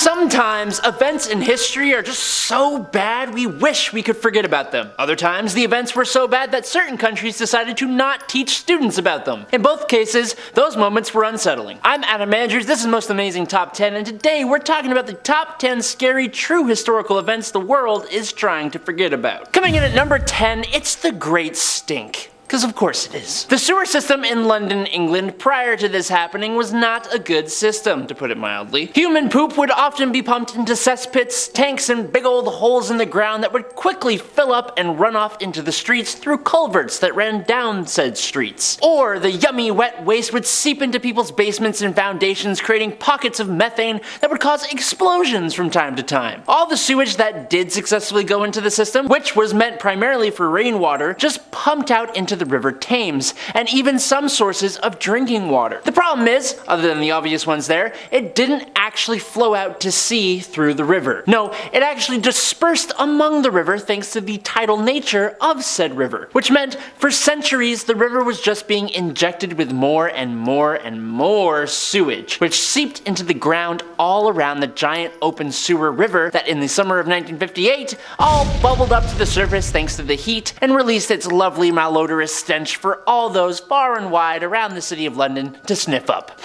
Sometimes events in history are just so bad we wish we could forget about them. Other times the events were so bad that certain countries decided to not teach students about them. In both cases, those moments were unsettling. I'm Adam Andrews, this is Most Amazing Top 10, and today we're talking about the top 10 scary true historical events the world is trying to forget about. Coming in at number 10, it's the Great Stink. Because of course it is. The sewer system in London, England prior to this happening was not a good system, to put it mildly. Human poop would often be pumped into cesspits, tanks, and big old holes in the ground that would quickly fill up and run off into the streets through culverts that ran down said streets. Or the yummy wet waste would seep into people's basements and foundations, creating pockets of methane that would cause explosions from time to time. All the sewage that did successfully go into the system, which was meant primarily for rainwater, just pumped out into the River Thames, and even some sources of drinking water. The problem is, other than the obvious ones there, it didn't actually flow out to sea through the river. No, it actually dispersed among the river thanks to the tidal nature of said river, which meant for centuries the river was just being injected with more and more and more sewage, which seeped into the ground all around the giant open sewer river that in the summer of 1958 all bubbled up to the surface thanks to the heat and released its lovely malodorous stench for all those far and wide around the city of London to sniff up.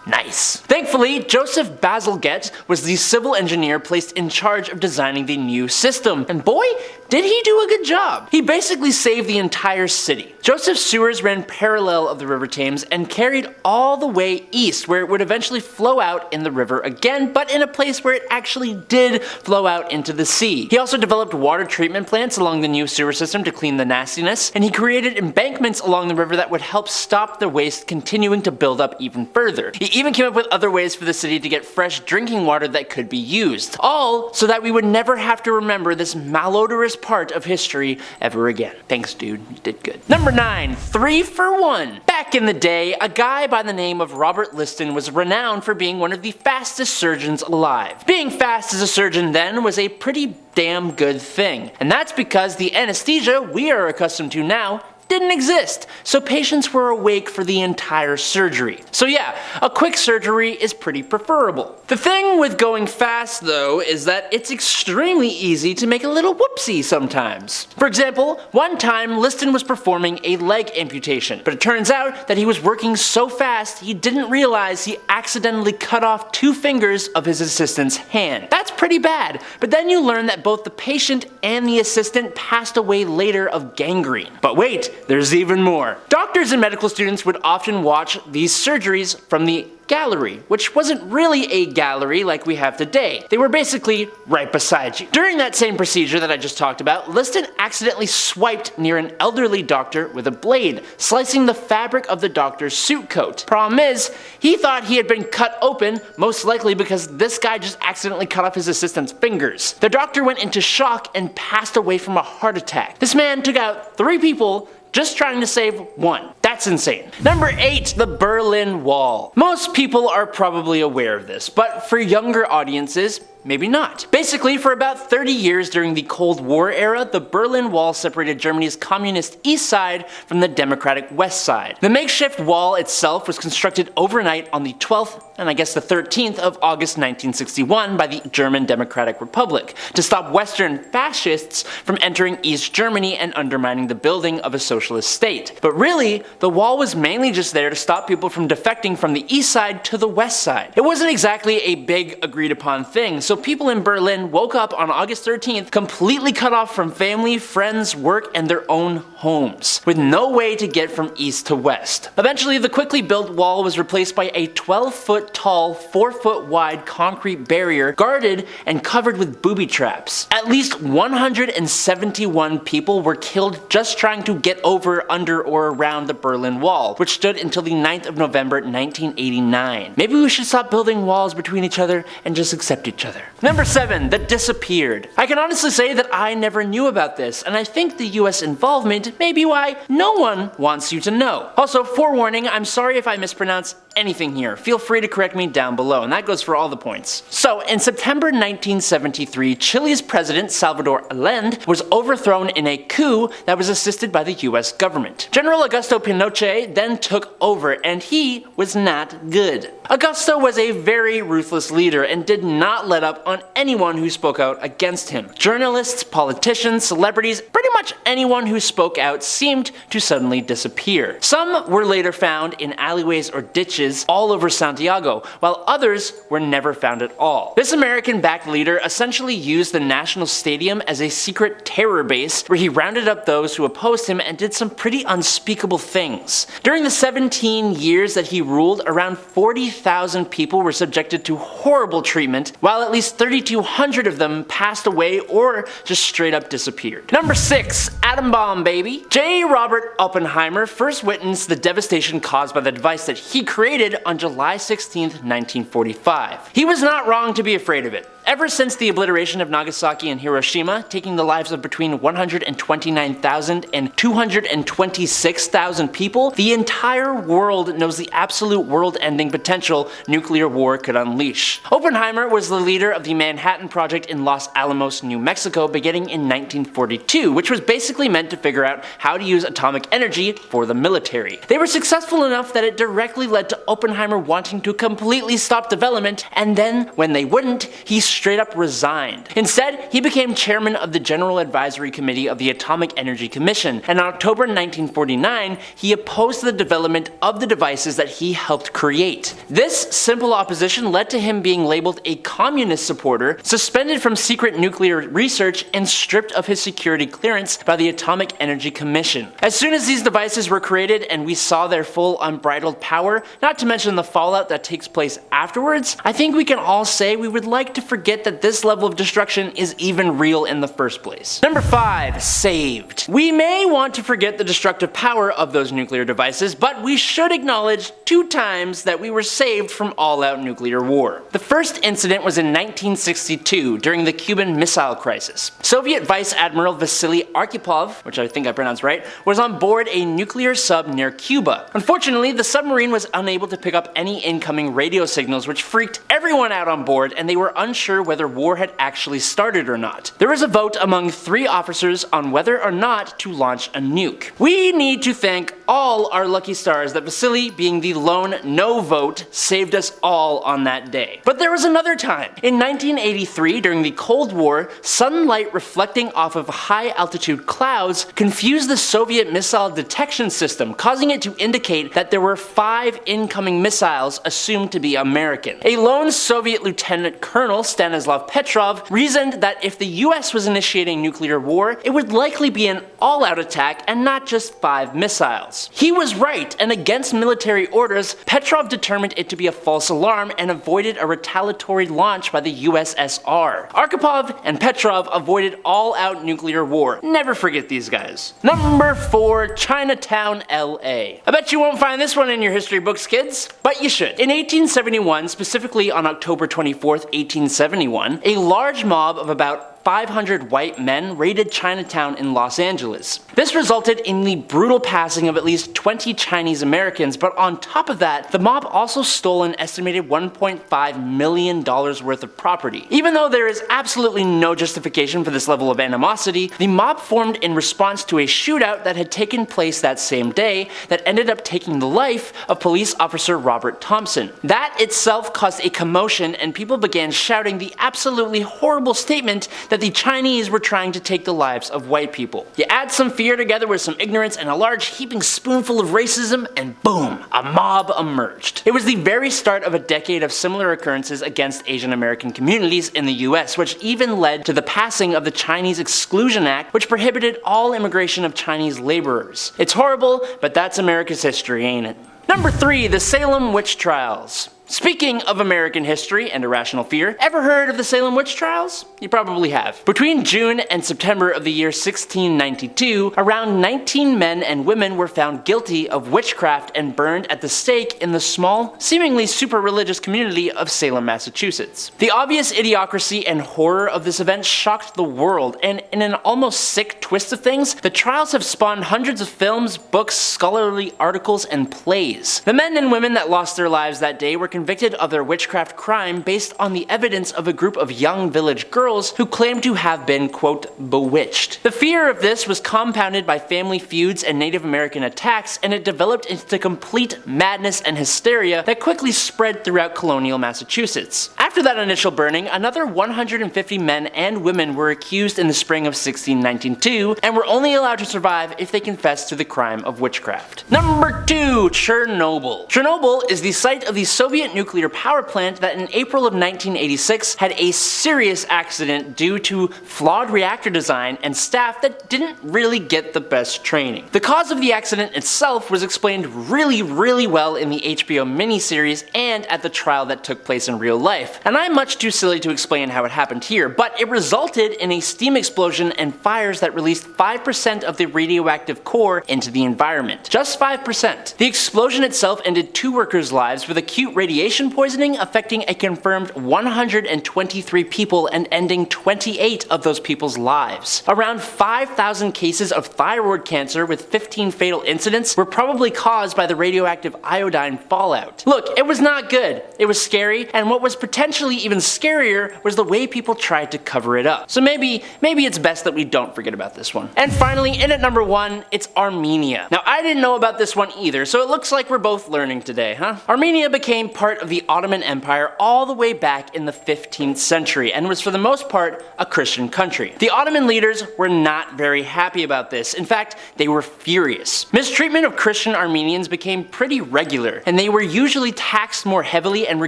Nice. Thankfully, Joseph Bazalgette was the civil engineer placed in charge of designing the new system, and boy, did he do a good job. He basically saved the entire city. Joseph's sewers ran parallel of the River Thames and carried all the way east, where it would eventually flow out in the river again, but in a place where it actually did flow out into the sea. He also developed water treatment plants along the new sewer system to clean the nastiness, and he created embankments along the river that would help stop the waste continuing to build up even further. He even came up with other ways for the city to get fresh drinking water that could be used. All so that we would never have to remember this malodorous part of history ever again. Thanks, dude. You did good. Number 9. 3 for 1. Back in the day, a guy by the name of Robert Liston was renowned for being one of the fastest surgeons alive. Being fast as a surgeon then was a pretty damn good thing. And that's because the anesthesia we are accustomed to now didn't exist, so patients were awake for the entire surgery. So yeah, a quick surgery is pretty preferable. The thing with going fast though is that it's extremely easy to make a little whoopsie sometimes. For example, one time Liston was performing a leg amputation, but it turns out that he was working so fast he didn't realize he accidentally cut off 2 fingers of his assistant's hand. That's pretty bad, but then you learn that both the patient and the assistant passed away later of gangrene. But wait, there's even more. Doctors and medical students would often watch these surgeries from the gallery, which wasn't really a gallery like we have today. They were basically right beside you. During that same procedure that I just talked about, Liston accidentally swiped near an elderly doctor with a blade, slicing the fabric of the doctor's suit coat. Problem is, he thought he had been cut open, most likely because this guy just accidentally cut off his assistant's fingers. The doctor went into shock and passed away from a heart attack. This man took out 3 people just trying to save 1. That's insane. Number 8, the Berlin Wall. Most people are probably aware of this, but for younger audiences, maybe not. Basically, for about 30 years during the Cold War era, the Berlin Wall separated Germany's communist east side from the democratic west side. The makeshift wall itself was constructed overnight on the 12th and I guess the 13th of August 1961 by the German Democratic Republic to stop Western fascists from entering East Germany and undermining the building of a socialist state. But really, the wall was mainly just there to stop people from defecting from the east side to the west side. It wasn't exactly a big agreed upon thing, so people in Berlin woke up on August 13th completely cut off from family, friends, work, and their own homes, with no way to get from east to west. Eventually, the quickly built wall was replaced by a 12-foot tall, 4-foot wide concrete barrier guarded and covered with booby traps. At least 171 people were killed just trying to get over, under, or around the Berlin Wall, which stood until the 9th of November 1989. Maybe we should stop building walls between each other and just accept each other. Number 7, the disappeared. I can honestly say that I never knew about this, and I think the US involvement may be why no one wants you to know. Also, forewarning, I'm sorry if I mispronounce anything here, feel free to correct me down below, and that goes for all the points. So, in September 1973, Chile's president Salvador Allende was overthrown in a coup that was assisted by the US government. General Augusto Pinochet then took over, and he was not good. Augusto was a very ruthless leader and did not let up on anyone who spoke out against him. Journalists, politicians, celebrities, pretty much anyone who spoke out seemed to suddenly disappear. Some were later found in alleyways or ditches all over Santiago, while others were never found at all. This American-backed leader essentially used the National Stadium as a secret terror base where he rounded up those who opposed him and did some pretty unspeakable things. During the 17 years that he ruled, around 40,000 people were subjected to horrible treatment, while at least 3,200 of them passed away or just straight up disappeared. Number 6. Atom bomb, baby. J. Robert Oppenheimer first witnessed the devastation caused by the device that he created on July 16, 1945. He was not wrong to be afraid of it. Ever since the obliteration of Nagasaki and Hiroshima, taking the lives of between 129,000 and 226,000 people, the entire world knows the absolute world-ending potential nuclear war could unleash. Oppenheimer was the leader of the Manhattan Project in Los Alamos, New Mexico, beginning in 1942, which was basically meant to figure out how to use atomic energy for the military. They were successful enough that it directly led to Oppenheimer wanting to completely stop development, and then, when they wouldn't, he straight up resigned. Instead, he became chairman of the General Advisory Committee of the Atomic Energy Commission, and in October 1949, he opposed the development of the devices that he helped create. This simple opposition led to him being labeled a communist supporter, suspended from secret nuclear research, and stripped of his security clearance by the Atomic Energy Commission. As soon as these devices were created and we saw their full unbridled power, not to mention the fallout that takes place afterwards, I think we can all say we would like to forget that this level of destruction is even real in the first place. Number 5. Saved. We may want to forget the destructive power of those nuclear devices, but we should acknowledge 2 times that we were saved from all-out nuclear war. The first incident was in 1962 during the Cuban Missile Crisis. Soviet Vice Admiral Vasily Arkhipov, which I think I pronounced right, was on board a nuclear sub near Cuba. Unfortunately, the submarine was unable to pick up any incoming radio signals, which freaked everyone out on board, and they were unsure whether war had actually started or not. There was a vote among 3 officers on whether or not to launch a nuke. We need to thank all our lucky stars that Vasily, being the lone no vote, saved us all on that day. But there was another time. In 1983, during the Cold War, sunlight reflecting off of high altitude clouds confused the Soviet missile detection system, causing it to indicate that there were 5 incoming missiles assumed to be American. A lone Soviet lieutenant colonel, Stanislav Petrov, reasoned that if the US was initiating nuclear war, it would likely be an all-out attack and not just 5 missiles. He was right, and against military orders, Petrov determined it to be a false alarm and avoided a retaliatory launch by the USSR. Arkhipov and Petrov avoided all-out nuclear war. Never forget these guys. Number 4. Chinatown, LA. I bet you won't find this one in your history books, kids, but you should. In 1871, specifically on October 24th, 1871, a large mob of about 500 white men raided Chinatown in Los Angeles. This resulted in the brutal passing of at least 20 Chinese Americans, but on top of that, the mob also stole an estimated $1.5 million worth of property. Even though there is absolutely no justification for this level of animosity, the mob formed in response to a shootout that had taken place that same day that ended up taking the life of police officer Robert Thompson. That itself caused a commotion, and people began shouting the absolutely horrible statement that the Chinese were trying to take the lives of white people. You add some fear together with some ignorance and a large heaping spoonful of racism, and boom, a mob emerged. It was the very start of a decade of similar occurrences against Asian American communities in the US, which even led to the passing of the Chinese Exclusion Act, which prohibited all immigration of Chinese laborers. It's horrible, but that's America's history, ain't it? Number 3. The Salem Witch Trials. Speaking of American history and irrational fear, ever heard of the Salem witch trials? You probably have. Between June and September of the year 1692, around 19 men and women were found guilty of witchcraft and burned at the stake in the small, seemingly super religious community of Salem, Massachusetts. The obvious idiocracy and horror of this event shocked the world, and in an almost sick twist of things, the trials have spawned hundreds of films, books, scholarly articles, and plays. The men and women that lost their lives that day were convicted of their witchcraft crime based on the evidence of a group of young village girls who claimed to have been, quote, bewitched. The fear of this was compounded by family feuds and Native American attacks, and it developed into complete madness and hysteria that quickly spread throughout colonial Massachusetts. After that initial burning, another 150 men and women were accused in the spring of 1692 and were only allowed to survive if they confessed to the crime of witchcraft. Number 2. Chernobyl. Chernobyl is the site of the Soviet nuclear power plant that in April of 1986 had a serious accident due to flawed reactor design and staff that didn't really get the best training. The cause of the accident itself was explained really well in the HBO miniseries and at the trial that took place in real life, and I'm much too silly to explain how it happened here, but it resulted in a steam explosion and fires that released 5% of the radioactive core into the environment. Just 5%. The explosion itself ended 2 workers' lives with acute radiation poisoning affecting a confirmed 123 people and ending 28 of those people's lives. Around 5,000 cases of thyroid cancer with 15 fatal incidents were probably caused by the radioactive iodine fallout. Look, it was not good. It was scary, and what was potentially even scarier was the way people tried to cover it up. So maybe it's best that we don't forget about this one. And finally, in at number 1, it's Armenia. Now, I didn't know about this one either, so it looks like we're both learning today, huh? Armenia became part of the Ottoman Empire all the way back in the 15th century and was for the most part a Christian country. The Ottoman leaders were not very happy about this. In fact, they were furious. Mistreatment of Christian Armenians became pretty regular, and they were usually taxed more heavily and were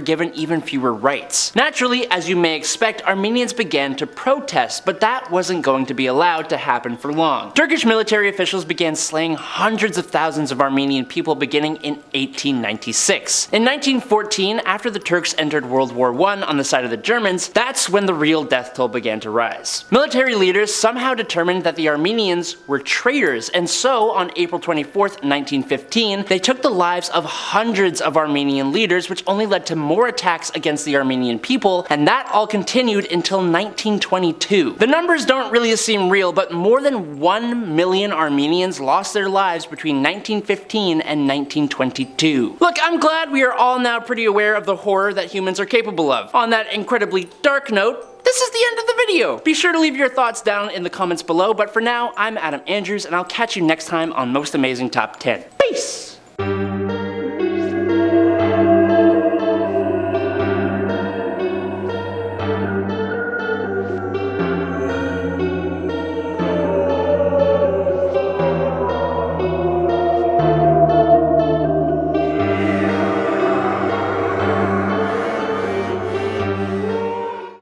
given even fewer rights. Naturally, as you may expect, Armenians began to protest, but that wasn't going to be allowed to happen for long. Turkish military officials began slaying hundreds of thousands of Armenian people beginning in 1896. In 1914, after the Turks entered World War I on the side of the Germans, that's when the real death toll began to rise. Military leaders somehow determined that the Armenians were traitors, and so on April 24th, 1915, they took the lives of hundreds of Armenian leaders, which only led to more attacks against the Armenian people, and that all continued until 1922. The numbers don't really seem real, but more than 1 million Armenians lost their lives between 1915 and 1922. Look, I'm glad we are all now pretty aware of the horror that humans are capable of. On that incredibly dark note, this is the end of the video. Be sure to leave your thoughts down in the comments below, but for now, I'm Adam Andrews, and I'll catch you next time on Most Amazing Top 10. Peace!